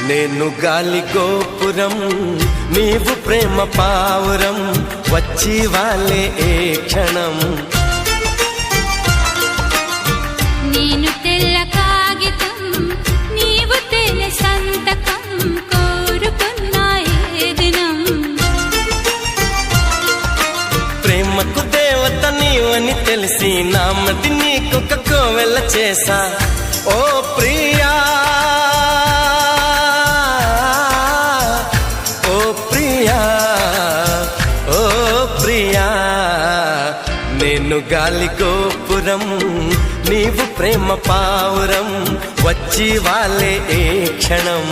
నేను గాలి గోపురం నీవు ప్రేమ పావురం వచ్చి వాలే ఏ క్షణం నేను తెల్ల కాగితం నీవు తెల్ల సంతకం కోరుకున్న ఏ దినం ప్రేమకు దేవత నీవని తెలిసి నామది నీకు కోవెల చేసా ఓ ప్రియా ఓ ప్రియా ఓ ప్రియా నేను గాలి గోపురం నీవు ప్రేమ పావురం వచ్చి వాలే ఏ క్షణం